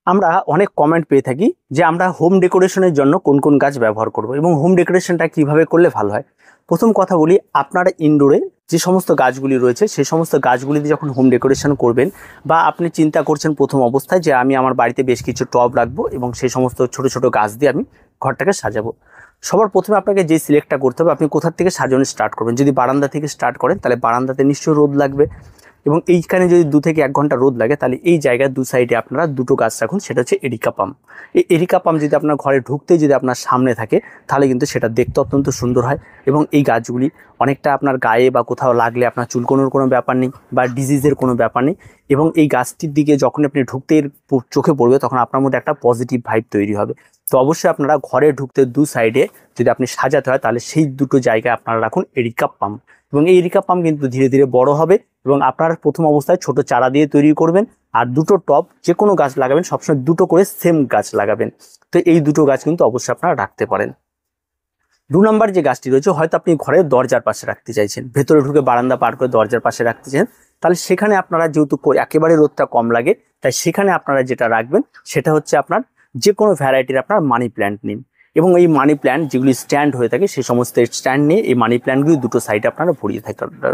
আমরা অনেক কমেন্ট পেয়ে থাকি যে আমরা হোম ডেকোরেশনের জন্য কোন কোন গাছ ব্যবহার করব এবং হোম ডেকোরেশনটা কিভাবে করলে ভালো হয়। প্রথম কথা বলি, আপনারা ইনডোরে যে সমস্ত গাছগুলি রয়েছে সেই সমস্ত গাছগুলিতে যখন হোম ডেকোরেশন করবেন বা আপনি চিন্তা করছেন প্রথম অবস্থায় যে আমি আমার বাড়িতে বেশ কিছু টব রাখবো এবং সেই সমস্ত ছোট ছোট গাছ দিয়ে আমি ঘরটাকে সাজাবো, সবার প্রথমে আপনাকে যে সিলেক্টটা করতে হবে আপনি কোথা থেকে সাজানো স্টার্ট করবেন। যদি বারান্দা থেকে স্টার্ট করেন তাহলে বারান্দাতে নিশ্চয়ই রোদ লাগবে এবং এইখানে যদি 2 থেকে 1 ঘন্টা রোদ লাগে তাহলে এই জায়গায় দু সাইডে আপনারা দুটো গাছ রাখুন, সেটা হচ্ছে এরিকা পাম। এই এরিকা পাম যদি আপনার ঘরে ঢুকতেই যদি আপনার সামনে থাকে তাহলে কিন্তু সেটা দেখতে অত্যন্ত সুন্দর হয় এবং এই গাছগুলি অনেকটা আপনার গায়ে বা কোথাও লাগলে আপনার চুলকোনোর কোনো ব্যাপার নেই বা ডিজিজের কোনো ব্যাপার নেই এবং এই গাছটির দিকে যখন আপনি ঢুকতে চোখে পড়বে তখন আপনার মধ্যে একটা পজিটিভ ভাইব তৈরি হবে। তো অবশ্যই আপনারা ঘরে ঢুকতে দু সাইডে যদি আপনি সাজাতে হয় তাহলে সেই দুটো জায়গায় আপনারা রাখুন এরিকা পাম এবং এই এরিকা পাম কিন্তু ধীরে ধীরে বড় হবে এবং আপনারা প্রথম অবস্থায় ছোট চারা দিয়ে তৈরি করবেন। আর দুটো টব যে কোনো গাছ লাগাবেন সবসময় দুটো করে সেম গাছ লাগাবেন। তো এই দুটো গাছ কিন্তু অবশ্যই আপনারা রাখতে পারেন। 2 নম্বর যে গাছটি রয়েছে, হয়তো আপনি ঘরের দরজার পাশে রাখতে চাইছেন, ভেতরে ঢুকে বারান্দা পার করে দরজার পাশে রাখতে চান, তাহলে সেখানে আপনারা যেহেতু একেবারে রোদটা কম লাগে তাই সেখানে আপনারা যেটা রাখবেন সেটা হচ্ছে আপনার যে কোনো ভ্যারাইটির আপনার মানি প্ল্যান্ট নিন এবং এই মানি প্ল্যান্ট যেগুলি স্ট্যান্ড হয়ে থাকে সেই সমস্ত স্ট্যান্ড নিয়ে এই মানি প্ল্যান্টগুলি দুটো সাইডে আপনারা ভরিয়ে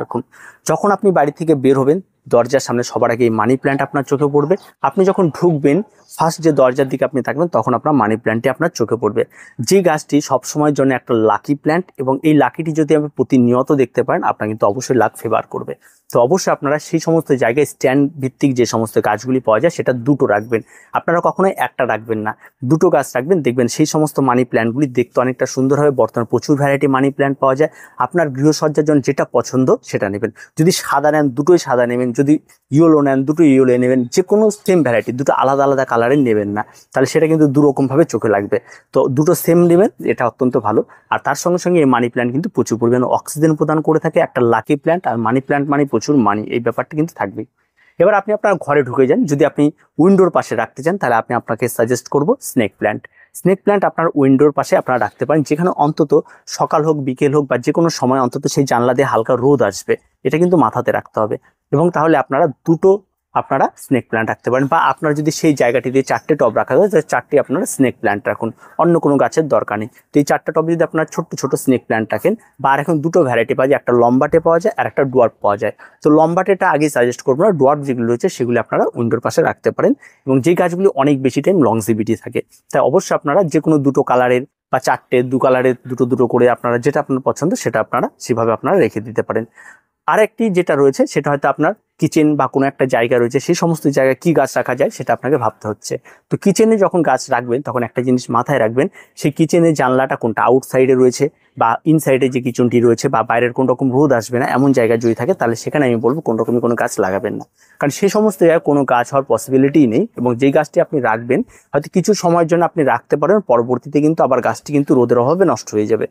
রাখুন। যখন আপনি বাড়ি থেকে বের হবেন দরজার সামনে সবার আগে এই মানি প্ল্যান্ট আপনার চোখে পড়বে। আপনি যখন ঢুকবেন ফার্স্ট যে দরজার দিকে আপনি থাকবেন তখন আপনার মানি প্ল্যান্টটি আপনার চোখে পড়বে, যে গাছটি সবসময়ের জন্য একটা লাকি প্ল্যান্ট এবং এই লাকিটি যদি আপনি প্রতিনিয়ত দেখতে পারেন আপনার কিন্তু অবশ্যই লাক ফেভার করবে। তো অবশ্যই আপনারা সেই সমস্ত জায়গায় স্ট্যান্ড ভিত্তিক যে সমস্ত গাছগুলি পাওয়া যায় সেটা দুটো রাখবেন, আপনারা কখনোই একটা রাখবেন না, দুটো গাছ রাখবেন। দেখবেন সেই সমস্ত মানি প্ল্যান্টগুলি দেখতে অনেকটা সুন্দর হবে। বর্তমানে প্রচুর ভ্যারাইটি মানি প্ল্যান্ট পাওয়া যায়, আপনার গৃহসজ্জার জন্য যেটা পছন্দ সেটা নেবেন। যদি সাদা নেন দুটোই সাদা নেবেন, যদি ইয়েলো নেন দুটো ইয়েলো নেবেন, যে কোনো সেম ভ্যারাইটি, দুটো আলাদা আলাদা কালারের নেবেন না, তাহলে সেটা কিন্তু দুরকমভাবে চোখে লাগবে। তো দুটো সেম নেবেন, এটা অত্যন্ত ভালো। আর তার সঙ্গে সঙ্গে এই মানি প্ল্যান্ট কিন্তু প্রচুর পরিমাণে অক্সিজেন প্রদান করে থাকে, একটা লাকি প্ল্যান্ট। আর মানি প্ল্যান্ট মানে প্রচুর মানি, এই ব্যাপারটা কিন্তু থাকবেই। এবার আপনি আপনার ঘরে ঢুকে যান, যদি আপনি উইন্ডোর পাশে রাখতে চান তাহলে আমি আপনাকে সাজেস্ট করব স্নেক প্ল্যান্ট। স্নেক প্ল্যান্ট আপনার উইন্ডোর পাশে আপনারা রাখতে পারেন, যেখানে অন্তত সকাল হোক বিকেল হোক বা যে কোনো সময় অন্তত সেই জানলা দিয়ে হালকা রোদ আসবে, এটা কিন্তু মাথাতে রাখতে হবে। এবং তাহলে আপনারা দুটো আপনারা স্নেক প্ল্যান্ট রাখতে পারেন বা আপনার যদি সেই জায়গাটিতে 4টে টব রাখা যায় তাহলে 4টে আপনারা স্নেক প্ল্যান্ট রাখুন, অন্য কোনো গাছের দরকার নেই। তো এই 4টা টবে যদি আপনারা ছোট্ট ছোট স্নেক প্ল্যান্ট রাখেন, বা আর এখন দুটো ভ্যারাইটি পাওয়া যায়, একটা লম্বাটে পাওয়া যায় আর একটা ডোয়ার্ফ পাওয়া যায়। তো লম্বাটেটা আগে সাজেস্ট করবো না, ডোয়ার্ফ যেগুলো রয়েছে সেগুলি আপনারা উইন্ডোর পাশে রাখতে পারেন এবং যে গাছগুলি অনেক বেশি টাইম লংজিভিটি থাকে। তাই অবশ্যই আপনারা যে কোনো দুটো কালারের বা 4টে দু কালারের দুটো দুটো করে আপনারা যেটা আপনার পছন্দ সেটা আপনারা সেভাবে আপনারা রেখে দিতে পারেন। আরেকটি যেটা রয়েছে সেটা হয়তো আপনার কিচেন বা কোনো একটা জায়গা রয়েছে, সেই সমস্ত জায়গায় কি গাছ রাখা যায় সেটা আপনাকে ভাবতে হচ্ছে। তো কিচেনে যখন গাছ রাখবেন তখন একটা জিনিস মাথায় রাখবেন, সেই কিচেনের জানলাটা কোনটা আউটসাইডে রয়েছে বা ইনসাইডে যে কিচেনটি রয়েছে বা বাইরের কোনো রকম রোদ আসবে না এমন জায়গায় যদি থাকে তাহলে সেখানে আমি বলবো কোনো রকমই কোনো গাছ লাগাবেন না, কারণ সেই সমস্ত জায়গায় কোনো গাছ হওয়ার পসিবিলিটিই নেই। এবং যেই গাছটি আপনি রাখবেন হয়তো কিছু সময়ের জন্য আপনি রাখতে পারেন, পরবর্তীতে কিন্তু আবার গাছটি কিন্তু রোদের অভাবে নষ্ট হয়ে যাবে।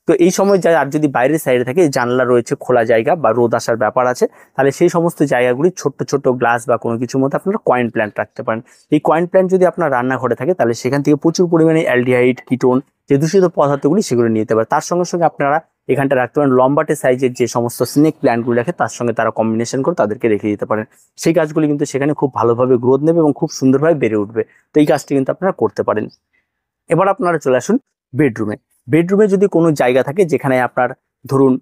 তো এই সময় যায়, আর যদি বাইরের সাইডে থাকে জানলা রয়েছে খোলা জায়গা বা রোদ আসার ব্যাপার আছে, তাহলে সেই সমস্ত জায়গাগুলি ছোট্ট ছোট্ট গ্লাস বা কোনো কিছুর মধ্যে আপনারা কয়েন প্ল্যান্ট রাখতে পারেন। এই কয়েন প্ল্যান্ট যদি আপনার রান্নাঘরে থাকে তাহলে সেখান থেকে প্রচুর পরিমাণে অ্যালডিহাইড কিটোন যে দূষিত পদার্থগুলি সেগুলো নিতে পারে। তার সঙ্গে সঙ্গে আপনারা এখানটা রাখতে পারেন লম্বাটে সাইজের যে সমস্ত স্নেক প্ল্যান্টগুলি রাখে তার সঙ্গে তারা কম্বিনেশন করে তাদেরকে রেখে দিতে পারেন। সেই গাছগুলি কিন্তু সেখানে খুব ভালোভাবে গ্রোথ নেবে এবং খুব সুন্দরভাবে বেড়ে উঠবে। তো এই কাজটি কিন্তু আপনারা করতে পারেন। এবার আপনারা চলে আসুন বেডরুমে। বেডরুমে যদি কোনো জায়গা থাকে যেখানে আপনার ধরুন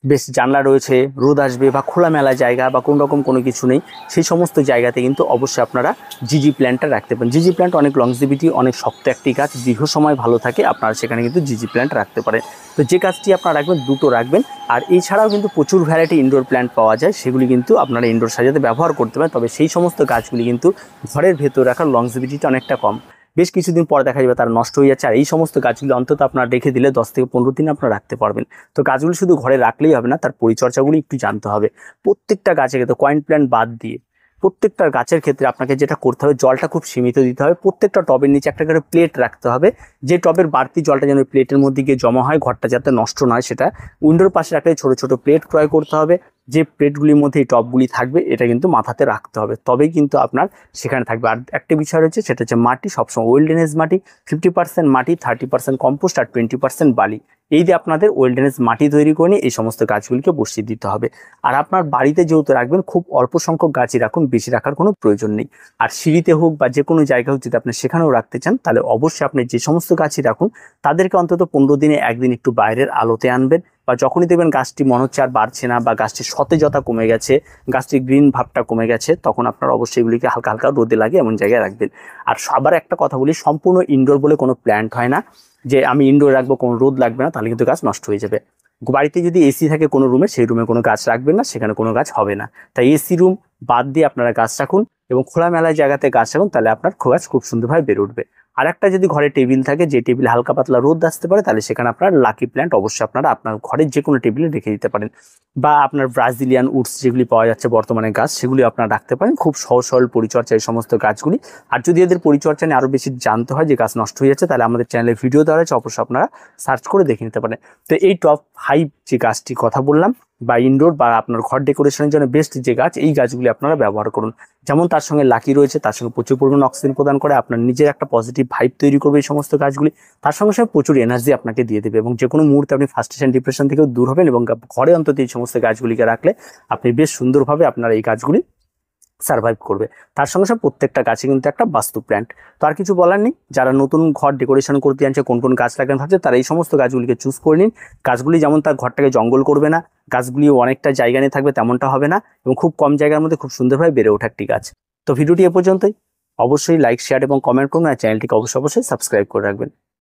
বেশ জানলা রয়েছে, রোদ আসবে বা খোলামেলা জায়গা বা কোনো রকম কোনো কিছু নেই, সেই সমস্ত জায়গাতে কিন্তু অবশ্যই আপনারা জিজি প্ল্যান্টটা রাখতে পারেন। জিজি প্ল্যান্ট অনেক লংজিভিটি, অনেক শক্ত একটি গাছ, দীর্ঘ সময় ভালো থাকে, আপনারা সেখানে কিন্তু জিজি প্ল্যান্ট রাখতে পারেন। তো যে গাছটি আপনারা রাখবেন দুটো রাখবেন। আর এছাড়াও কিন্তু প্রচুর ভ্যারাইটি ইনডোর প্ল্যান্ট পাওয়া যায়, সেগুলি কিন্তু আপনারা ইনডোর সাজাতে ব্যবহার করতে পারেন। তবে সেই সমস্ত গাছগুলি কিন্তু ঘরের ভেতর রাখার লংজিভিটিটা অনেকটা কম, বেশ কিছুদিন পর দেখা যাবে তারা নষ্ট হয়ে যাচ্ছে। আর এই সমস্ত গাছগুলি অন্তত আপনারা রেখে দিলে 10 থেকে 15 দিন আপনারা রাখতে পারবেন। তো গাছগুলি শুধু ঘরে রাখলেই হবে না, তার পরিচর্যাগুলি একটু জানতে হবে। প্রত্যেকটা গাছের ক্ষেত্রে কয়েন প্ল্যান্ট বাদ দিয়ে প্রত্যেকটা গাছের ক্ষেত্রে আপনাকে যেটা করতে হবে, জলটা খুব সীমিত দিতে হবে। প্রত্যেকটা টবের নিচে একটা করে প্লেট রাখতে হবে, যে টবের বাড়তি জলটা যেন প্লেটের মধ্যে গিয়ে জমা হয়, ঘরটা যাতে নষ্ট না হয় সেটা। উইন্ডোর পাশে একটা ছোট ছোট প্লেট ক্রয় করতে হবে। যে প্লেটগুলির মধ্যে এই টবগুলি থাকবে এটা কিন্তু মাথাতে রাখতে হবে, তবেই কিন্তু আপনার সেখানে থাকবে। আর একটা বিষয় রয়েছে, সেটা হচ্ছে মাটি সবসময় ওয়েলডেনেস মাটি, 50% মাটি, 30% কম্পোস্ট আর 20% বালি, এই যে আপনাদের ওয়েলডেনেস মাটি তৈরি করে নিয়ে এই সমস্ত গাছগুলিকে বসিয়ে দিতে হবে। আর আপনার বাড়িতে যেহেতু রাখবেন, খুব অল্প সংখ্যক গাছই রাখুন, বেশি রাখার কোনো প্রয়োজন নেই। আর সিঁড়িতে হোক বা যে কোনো জায়গায় হোক, যদি আপনি সেখানেও রাখতে চান, তাহলে অবশ্যই আপনি যে সমস্ত গাছই রাখুন তাদেরকে অন্তত 15 দিনে একদিন একটু বাইরের আলোতে আনবেন, বা যখনই দেখবেন গাছটি মনে হচ্ছে আর বাড়ছে না বা গাছটির সতেজতা কমে গেছে, গাছটির গ্রিন ভাবটা কমে গেছে, তখন আপনার অবশ্যই এগুলিকে হালকা হালকা রোদে লাগে এমন জায়গায় রাখবেন। আর আবার একটা কথা বলি, সম্পূর্ণ ইনডোর বলে কোনো প্ল্যান্ট হয় না যে আমি ইনডোর রাখবো, কোনো রোদ লাগবে না, তাহলে কিন্তু গাছ নষ্ট হয়ে যাবে। বাড়িতে যদি এসি থাকে কোনো রুমে, সেই রুমে কোনো গাছ রাখবেন না, সেখানে কোনো গাছ হবে না। তাই এসি রুম বাদ দিয়ে আপনারা গাছ রাখুন এবং খোলামেলা জায়গাতে গাছ রাখুন, তাহলে আপনার গাছ খুব সুন্দরভাবে বেড়ে উঠবে। আর একটা যদি ঘরে টেবিল থাকে, যে টেবিল হালকা পাতলা রোদ আসতে পারে, তাহলে সেখানে আপনার লাকি প্ল্যান্ট অবশ্যই আপনারা আপনার ঘরের যে কোনো টেবিলে রেখে দিতে পারেন। বা আপনার ব্রাজিলিয়ান উডস যেগুলি পাওয়া যাচ্ছে বর্তমানে গাছ, সেগুলি আপনারা রাখতে পারেন। খুব সহজ সরল পরিচর্যা এই সমস্ত গাছগুলি। আর যদি এদের পরিচর্যা নিয়ে আরও বেশি জানতে হয়, যে গাছ নষ্ট হয়ে যাচ্ছে, তাহলে আমাদের চ্যানেলে ভিডিও দেওয়া আছে, অবশ্যই আপনারা সার্চ করে দেখে নিতে পারেন। তো এই টপ 5 যে গাছটি কথা বললাম, বা ইনডোর বা আপনার ঘর ডেকোরেশনের জন্য বেস্ট যে গাছ, এই গাছগুলি আপনারা ব্যবহার করুন। যেমন তার সঙ্গে লাকি রয়েছে, তার সঙ্গে প্রচুর পরিমাণে অক্সিজেন প্রদান করে, আপনার নিজের একটা পজিটিভ ভাইব তৈরি করবে এই সমস্ত গাছগুলি। তার সঙ্গে সঙ্গে প্রচুর এনার্জি আপনাকে দিয়ে দেবে, এবং যে কোনো মুহূর্তে আপনি ফ্রাস্ট্রেশন ডিপ্রেশন থেকেও দূর হবেন। এবং ঘরে অন্তত এই সমস্ত গাছগুলিকে রাখলে আপনি বেশ সুন্দরভাবে আপনার এই গাছগুলি সার্ভাইভ করবে। তার সঙ্গে সঙ্গে প্রত্যেকটা গাছে কিন্তু একটা বাস্তু প্ল্যান্ট। তো আর কিছু বলার নেই, যারা নতুন ঘর ডেকোরেশন করতে জানছে, কোন কোন গাছ লাগানো ভাবছে, তারা এই সমস্ত গাছগুলিকে চুজ করে নিন। গাছগুলি যেমন তার ঘরটাকে জঙ্গল করবে না, গাছগুলিও অনেকটা জায়গা নিয়ে থাকবে, তেমনটা হবে না, এবং খুব কম জায়গার মধ্যে খুব সুন্দরভাবে বেড়ে ওঠা একটি গাছ। তো ভিডিওটি এ পর্যন্তই। অবশ্যই লাইক, শেয়ার এবং কমেন্ট করুন, আর চ্যানেলটিকে অবশ্যই সাবস্ক্রাইব করে রাখবেন।